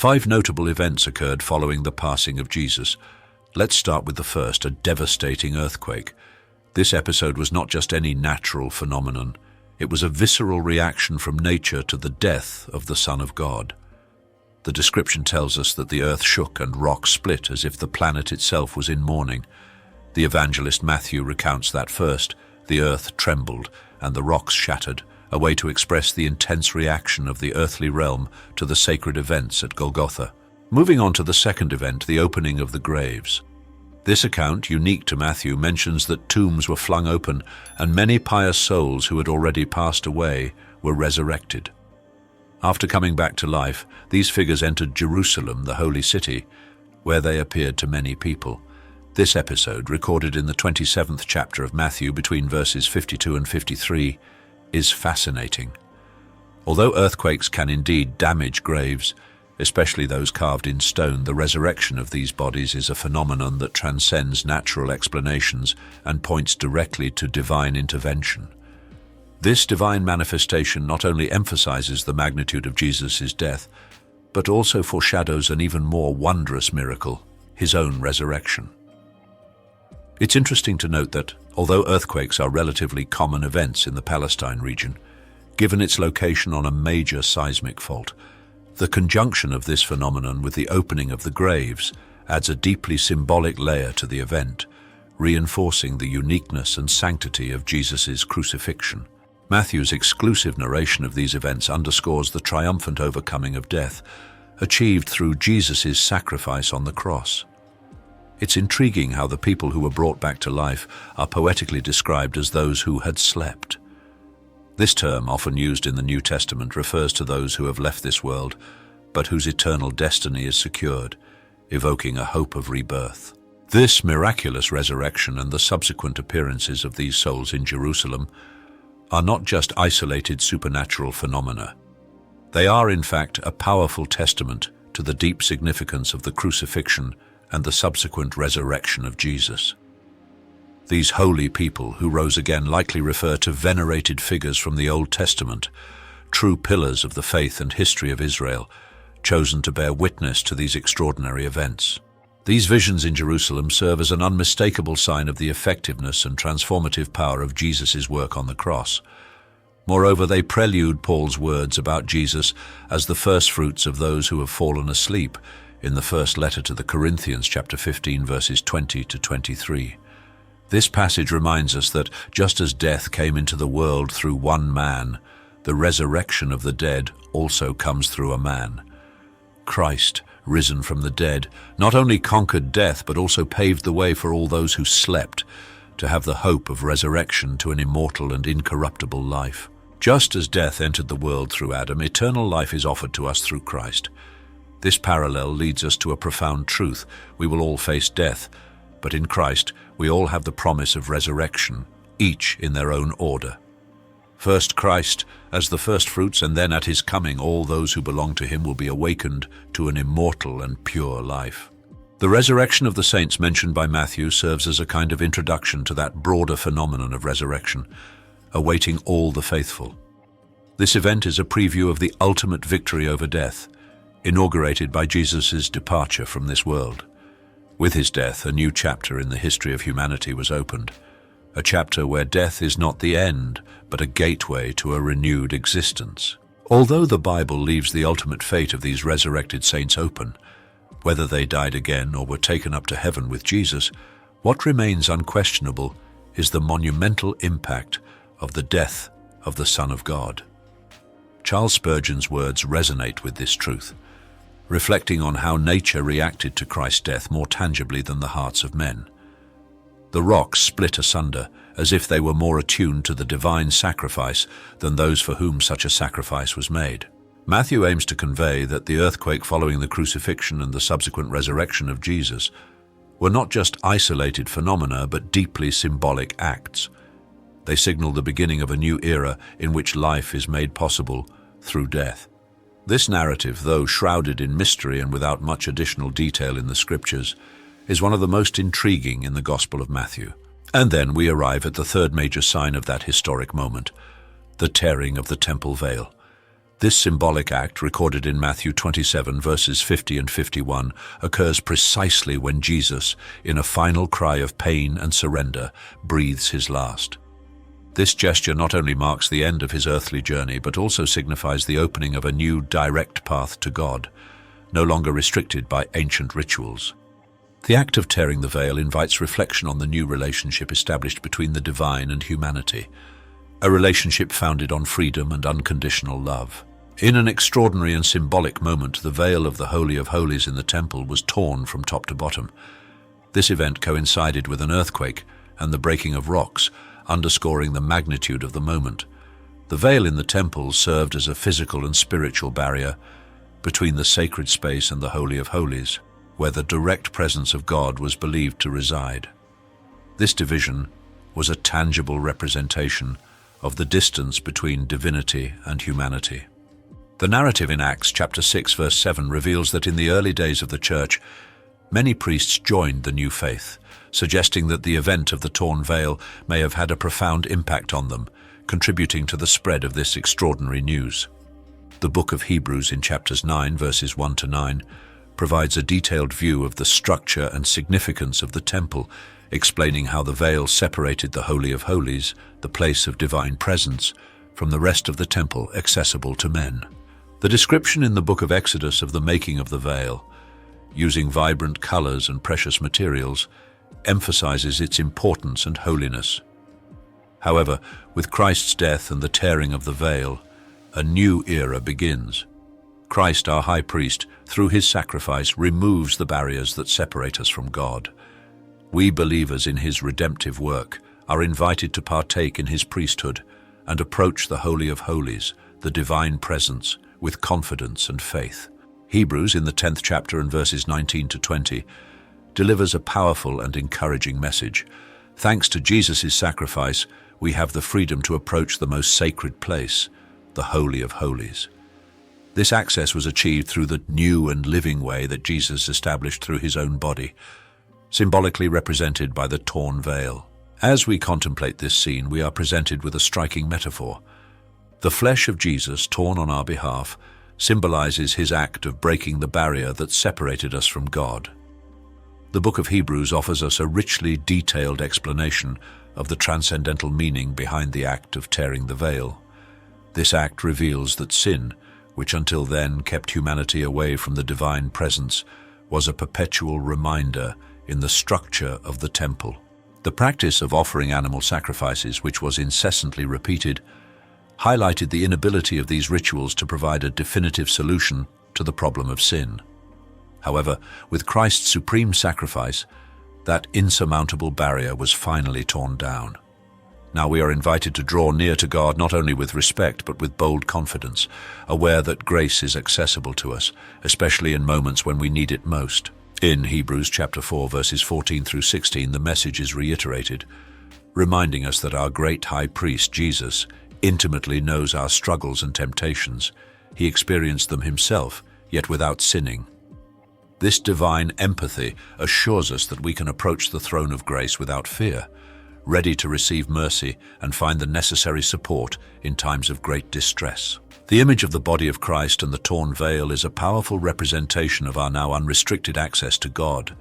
5 notable events occurred following the passing of Jesus. Let's start with the first, a devastating earthquake. This episode was not just any natural phenomenon. It was a visceral reaction from nature to the death of the Son of God. The description tells us that the earth shook and rocks split as if the planet itself was in mourning. The evangelist Matthew recounts that first. The earth trembled and the rocks shattered, a way to express the intense reaction of the earthly realm to the sacred events at Golgotha. Moving on to the second event, the opening of the graves. This account, unique to Matthew, mentions that tombs were flung open and many pious souls who had already passed away were resurrected. After coming back to life, these figures entered Jerusalem, the holy city, where they appeared to many people. This episode, recorded in the 27th chapter of Matthew between verses 52 and 53, is fascinating. Although earthquakes can indeed damage graves, especially those carved in stone, the resurrection of these bodies is a phenomenon that transcends natural explanations and points directly to divine intervention. This divine manifestation not only emphasizes the magnitude of Jesus' death, but also foreshadows an even more wondrous miracle, his own resurrection. It's interesting to note that, although earthquakes are relatively common events in the Palestine region, given its location on a major seismic fault, the conjunction of this phenomenon with the opening of the graves adds a deeply symbolic layer to the event, reinforcing the uniqueness and sanctity of Jesus' crucifixion. Matthew's exclusive narration of these events underscores the triumphant overcoming of death, achieved through Jesus' sacrifice on the cross. It's intriguing how the people who were brought back to life are poetically described as those who had slept. This term, often used in the New Testament, refers to those who have left this world, but whose eternal destiny is secured, evoking a hope of rebirth. This miraculous resurrection and the subsequent appearances of these souls in Jerusalem are not just isolated supernatural phenomena. They are, in fact, a powerful testament to the deep significance of the crucifixion and the subsequent resurrection of Jesus. These holy people who rose again likely refer to venerated figures from the Old Testament, true pillars of the faith and history of Israel, chosen to bear witness to these extraordinary events. These visions in Jerusalem serve as an unmistakable sign of the effectiveness and transformative power of Jesus' work on the cross. Moreover, they prelude Paul's words about Jesus as the firstfruits of those who have fallen asleep in the first letter to the Corinthians, chapter 15, verses 20 to 23. This passage reminds us that just as death came into the world through one man, the resurrection of the dead also comes through a man. Christ, risen from the dead, not only conquered death but also paved the way for all those who slept to have the hope of resurrection to an immortal and incorruptible life. Just as death entered the world through Adam, eternal life is offered to us through Christ. This parallel leads us to a profound truth. We will all face death, but in Christ we all have the promise of resurrection, each in their own order. First Christ as the firstfruits, and then at his coming all those who belong to him will be awakened to an immortal and pure life. The resurrection of the saints mentioned by Matthew serves as a kind of introduction to that broader phenomenon of resurrection, awaiting all the faithful. This event is a preview of the ultimate victory over death, inaugurated by Jesus' departure from this world. With his death, a new chapter in the history of humanity was opened, a chapter where death is not the end, but a gateway to a renewed existence. Although the Bible leaves the ultimate fate of these resurrected saints open, whether they died again or were taken up to heaven with Jesus, what remains unquestionable is the monumental impact of the death of the Son of God. Charles Spurgeon's words resonate with this truth, reflecting on how nature reacted to Christ's death more tangibly than the hearts of men. The rocks split asunder, as if they were more attuned to the divine sacrifice than those for whom such a sacrifice was made. Matthew aims to convey that the earthquake following the crucifixion and the subsequent resurrection of Jesus were not just isolated phenomena, but deeply symbolic acts. They signal the beginning of a new era in which life is made possible through death. This narrative, though shrouded in mystery and without much additional detail in the scriptures, is one of the most intriguing in the Gospel of Matthew. And then we arrive at the third major sign of that historic moment, the tearing of the temple veil. This symbolic act, recorded in Matthew 27, verses 50 and 51, occurs precisely when Jesus, in a final cry of pain and surrender, breathes his last. This gesture not only marks the end of his earthly journey, but also signifies the opening of a new, direct path to God, no longer restricted by ancient rituals. The act of tearing the veil invites reflection on the new relationship established between the divine and humanity, a relationship founded on freedom and unconditional love. In an extraordinary and symbolic moment, the veil of the Holy of Holies in the temple was torn from top to bottom. This event coincided with an earthquake and the breaking of rocks, underscoring the magnitude of the moment. The veil in the temple served as a physical and spiritual barrier between the sacred space and the Holy of Holies, where the direct presence of God was believed to reside. This division was a tangible representation of the distance between divinity and humanity. The narrative in Acts chapter 6 verse 7 reveals that in the early days of the church, many priests joined the new faith, suggesting that the event of the torn veil may have had a profound impact on them, contributing to the spread of this extraordinary news. The book of Hebrews in chapters 9 verses 1 to 9 provides a detailed view of the structure and significance of the temple, explaining how the veil separated the Holy of Holies, the place of divine presence, from the rest of the temple accessible to men. The description in the book of Exodus of the making of the veil, using vibrant colors and precious materials, emphasizes its importance and holiness. However, with Christ's death and the tearing of the veil, a new era begins. Christ, our high priest, through his sacrifice, removes the barriers that separate us from God. We believers in his redemptive work are invited to partake in his priesthood and approach the Holy of Holies, the divine presence, with confidence and faith. Hebrews, in the 10th chapter and verses 19 to 20, delivers a powerful and encouraging message. Thanks to Jesus' sacrifice, we have the freedom to approach the most sacred place, the Holy of Holies. This access was achieved through the new and living way that Jesus established through his own body, symbolically represented by the torn veil. As we contemplate this scene, we are presented with a striking metaphor. The flesh of Jesus, torn on our behalf, symbolizes his act of breaking the barrier that separated us from God. The book of Hebrews offers us a richly detailed explanation of the transcendental meaning behind the act of tearing the veil. This act reveals that sin, which until then kept humanity away from the divine presence, was a perpetual reminder in the structure of the temple. The practice of offering animal sacrifices, which was incessantly repeated, highlighted the inability of these rituals to provide a definitive solution to the problem of sin. However, with Christ's supreme sacrifice, that insurmountable barrier was finally torn down. Now we are invited to draw near to God not only with respect but with bold confidence, aware that grace is accessible to us, especially in moments when we need it most. In Hebrews chapter 4 verses 14 through 16, the message is reiterated, reminding us that our great high priest, Jesus, intimately knows our struggles and temptations. He experienced them himself, yet without sinning. This divine empathy assures us that we can approach the throne of grace without fear, ready to receive mercy and find the necessary support in times of great distress. The image of the body of Christ and the torn veil is a powerful representation of our now unrestricted access to God.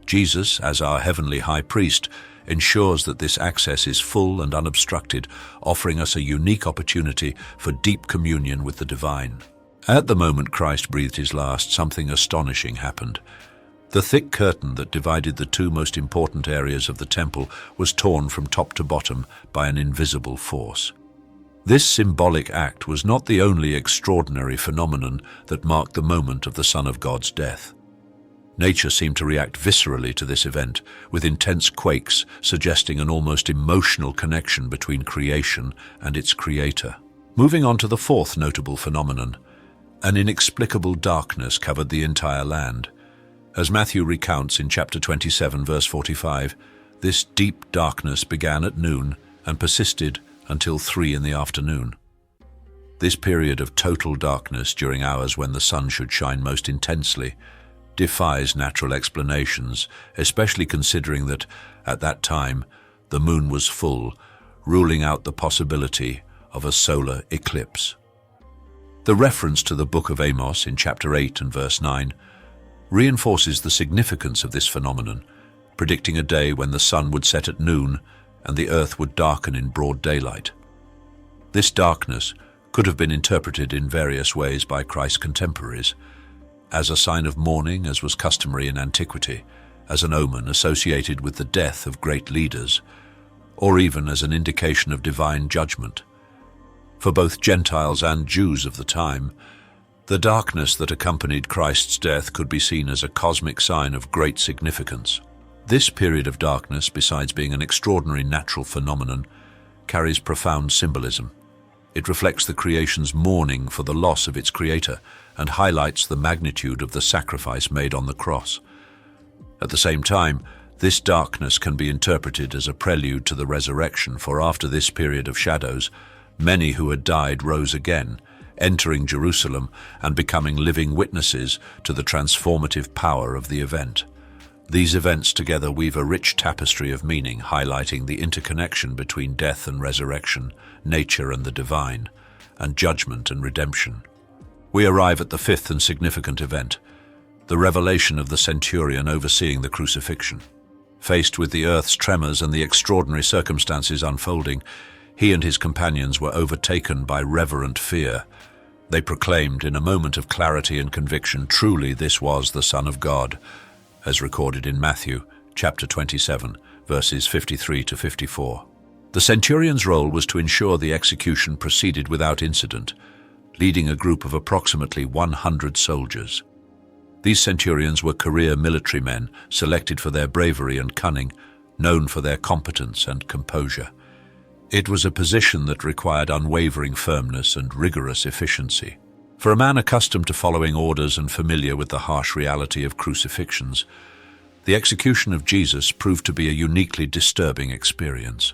Jesus, as our heavenly high priest, ensures that this access is full and unobstructed, offering us a unique opportunity for deep communion with the divine. At the moment Christ breathed his last, something astonishing happened. The thick curtain that divided the two most important areas of the temple was torn from top to bottom by an invisible force. This symbolic act was not the only extraordinary phenomenon that marked the moment of the Son of God's death. Nature seemed to react viscerally to this event, with intense quakes suggesting an almost emotional connection between creation and its creator. Moving on to the fourth notable phenomenon, an inexplicable darkness covered the entire land. As Matthew recounts in chapter 27, verse 45, this deep darkness began at noon and persisted until 3 in the afternoon. This period of total darkness during hours when the sun should shine most intensely defies natural explanations, especially considering that, at that time, the moon was full, ruling out the possibility of a solar eclipse. The reference to the book of Amos in chapter 8 and verse 9 reinforces the significance of this phenomenon, predicting a day when the sun would set at noon and the earth would darken in broad daylight. This darkness could have been interpreted in various ways by Christ's contemporaries, as a sign of mourning, as was customary in antiquity, as an omen associated with the death of great leaders, or even as an indication of divine judgment. For both Gentiles and Jews of the time, the darkness that accompanied Christ's death could be seen as a cosmic sign of great significance. This period of darkness, besides being an extraordinary natural phenomenon, carries profound symbolism. It reflects the creation's mourning for the loss of its creator and highlights the magnitude of the sacrifice made on the cross. At the same time, this darkness can be interpreted as a prelude to the resurrection, for after this period of shadows, many who had died rose again, entering Jerusalem and becoming living witnesses to the transformative power of the event. These events together weave a rich tapestry of meaning, highlighting the interconnection between death and resurrection, nature and the divine, and judgment and redemption. We arrive at the fifth and significant event, the revelation of the centurion overseeing the crucifixion. Faced with the earth's tremors and the extraordinary circumstances unfolding, he and his companions were overtaken by reverent fear. They proclaimed in a moment of clarity and conviction, truly this was the Son of God, as recorded in Matthew chapter 27, verses 53 to 54. The centurion's role was to ensure the execution proceeded without incident, leading a group of approximately 100 soldiers. These centurions were career military men, selected for their bravery and cunning, known for their competence and composure. It was a position that required unwavering firmness and rigorous efficiency. For a man accustomed to following orders and familiar with the harsh reality of crucifixions, the execution of Jesus proved to be a uniquely disturbing experience.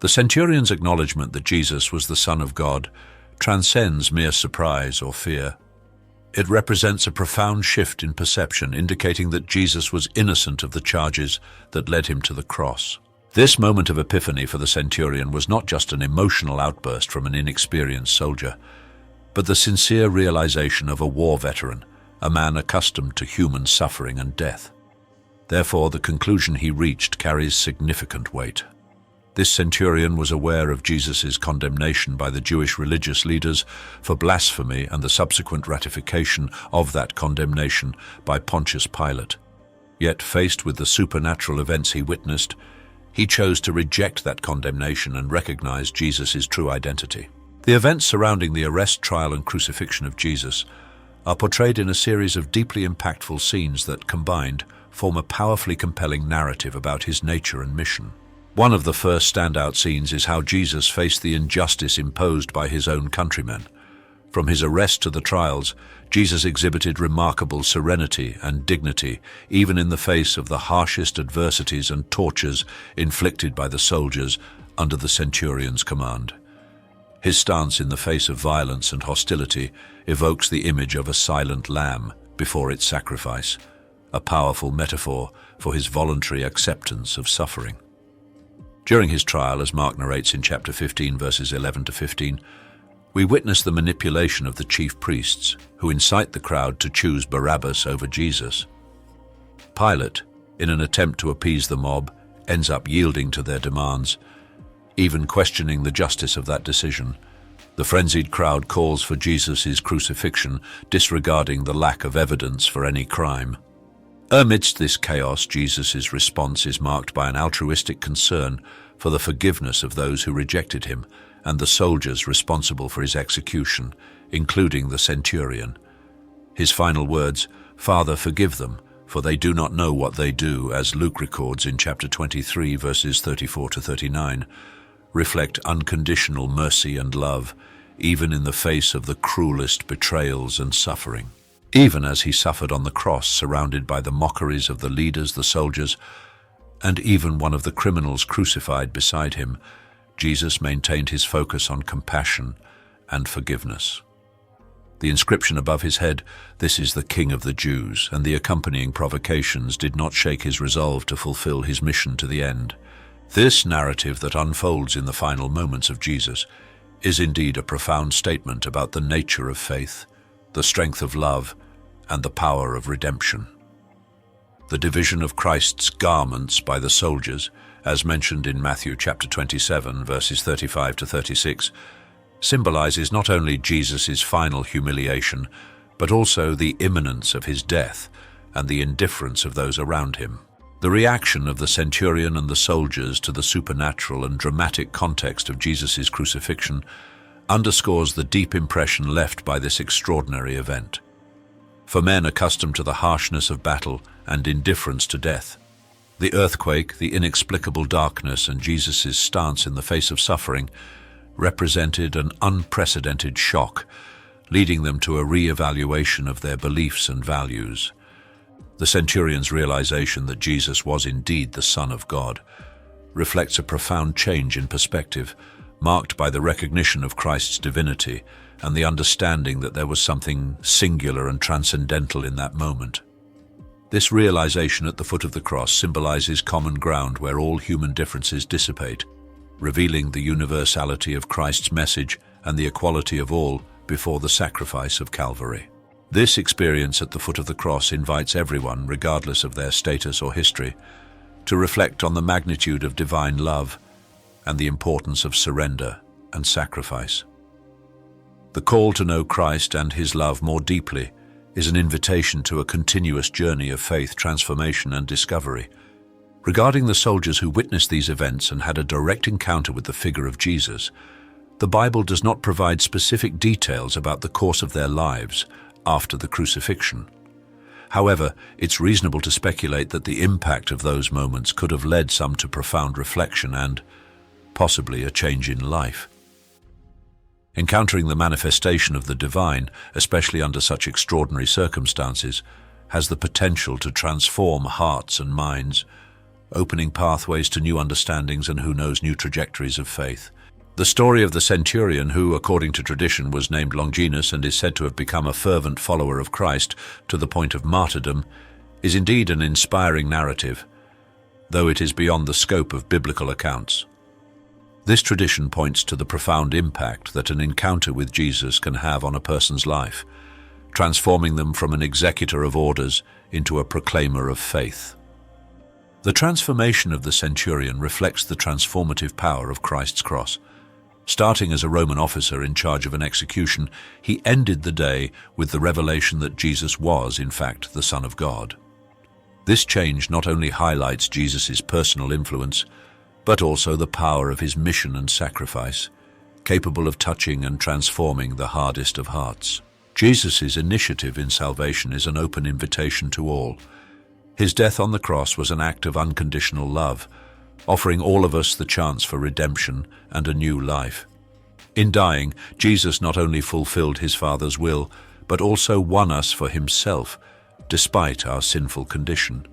The centurion's acknowledgement that Jesus was the Son of God transcends mere surprise or fear. It represents a profound shift in perception, indicating that Jesus was innocent of the charges that led him to the cross. This moment of epiphany for the centurion was not just an emotional outburst from an inexperienced soldier, but the sincere realization of a war veteran, a man accustomed to human suffering and death. Therefore, the conclusion he reached carries significant weight. This centurion was aware of Jesus' condemnation by the Jewish religious leaders for blasphemy and the subsequent ratification of that condemnation by Pontius Pilate. Yet, faced with the supernatural events he witnessed, he chose to reject that condemnation and recognize Jesus' true identity. The events surrounding the arrest, trial, and crucifixion of Jesus are portrayed in a series of deeply impactful scenes that, combined, form a powerfully compelling narrative about his nature and mission. One of the first standout scenes is how Jesus faced the injustice imposed by his own countrymen. From his arrest to the trials, Jesus exhibited remarkable serenity and dignity, even in the face of the harshest adversities and tortures inflicted by the soldiers under the centurion's command. His stance in the face of violence and hostility evokes the image of a silent lamb before its sacrifice, a powerful metaphor for his voluntary acceptance of suffering. During his trial, as Mark narrates in chapter 15, verses 11 to 15, we witness the manipulation of the chief priests, who incite the crowd to choose Barabbas over Jesus. Pilate, in an attempt to appease the mob, ends up yielding to their demands, even questioning the justice of that decision. The frenzied crowd calls for Jesus' crucifixion, disregarding the lack of evidence for any crime. Amidst this chaos, Jesus' response is marked by an altruistic concern for the forgiveness of those who rejected him and the soldiers responsible for his execution, including the centurion. His final words, "Father, forgive them, for they do not know what they do," as Luke records in chapter 23, verses 34 to 39, reflect unconditional mercy and love, even in the face of the cruelest betrayals and suffering. Even as he suffered on the cross, surrounded by the mockeries of the leaders, the soldiers, and even one of the criminals crucified beside him, Jesus maintained his focus on compassion and forgiveness. The inscription above his head, "This is the King of the Jews," and the accompanying provocations did not shake his resolve to fulfill his mission to the end. This narrative that unfolds in the final moments of Jesus is indeed a profound statement about the nature of faith, the strength of love, and the power of redemption. The division of Christ's garments by the soldiers, as mentioned in Matthew chapter 27, verses 35 to 36, symbolizes not only Jesus' final humiliation, but also the imminence of his death and the indifference of those around him. The reaction of the centurion and the soldiers to the supernatural and dramatic context of Jesus' crucifixion underscores the deep impression left by this extraordinary event. For men accustomed to the harshness of battle and indifference to death, the earthquake, the inexplicable darkness, and Jesus' stance in the face of suffering represented an unprecedented shock, leading them to a re-evaluation of their beliefs and values. The centurion's realization that Jesus was indeed the Son of God reflects a profound change in perspective, marked by the recognition of Christ's divinity and the understanding that there was something singular and transcendental in that moment. This realization at the foot of the cross symbolizes common ground where all human differences dissipate, revealing the universality of Christ's message and the equality of all before the sacrifice of Calvary. This experience at the foot of the cross invites everyone, regardless of their status or history, to reflect on the magnitude of divine love and the importance of surrender and sacrifice. The call to know Christ and his love more deeply is an invitation to a continuous journey of faith, transformation, and discovery. Regarding the soldiers who witnessed these events and had a direct encounter with the figure of Jesus, the Bible does not provide specific details about the course of their lives after the crucifixion. However, it's reasonable to speculate that the impact of those moments could have led some to profound reflection and, possibly, a change in life. Encountering the manifestation of the divine, especially under such extraordinary circumstances, has the potential to transform hearts and minds, opening pathways to new understandings and, who knows, new trajectories of faith. The story of the centurion, who, according to tradition, was named Longinus and is said to have become a fervent follower of Christ to the point of martyrdom, is indeed an inspiring narrative, though it is beyond the scope of biblical accounts. This tradition points to the profound impact that an encounter with Jesus can have on a person's life, transforming them from an executor of orders into a proclaimer of faith. The transformation of the centurion reflects the transformative power of Christ's cross. Starting as a Roman officer in charge of an execution, he ended the day with the revelation that Jesus was, in fact, the Son of God. This change not only highlights Jesus' personal influence, but also the power of his mission and sacrifice, capable of touching and transforming the hardest of hearts. Jesus' initiative in salvation is an open invitation to all. His death on the cross was an act of unconditional love, offering all of us the chance for redemption and a new life. In dying, Jesus not only fulfilled his Father's will, but also won us for himself, despite our sinful condition.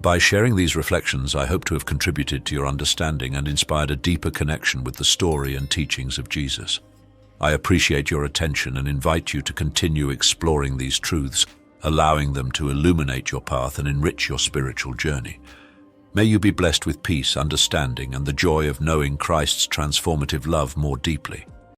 By sharing these reflections, I hope to have contributed to your understanding and inspired a deeper connection with the story and teachings of Jesus. I appreciate your attention and invite you to continue exploring these truths, allowing them to illuminate your path and enrich your spiritual journey. May you be blessed with peace, understanding, and the joy of knowing Christ's transformative love more deeply.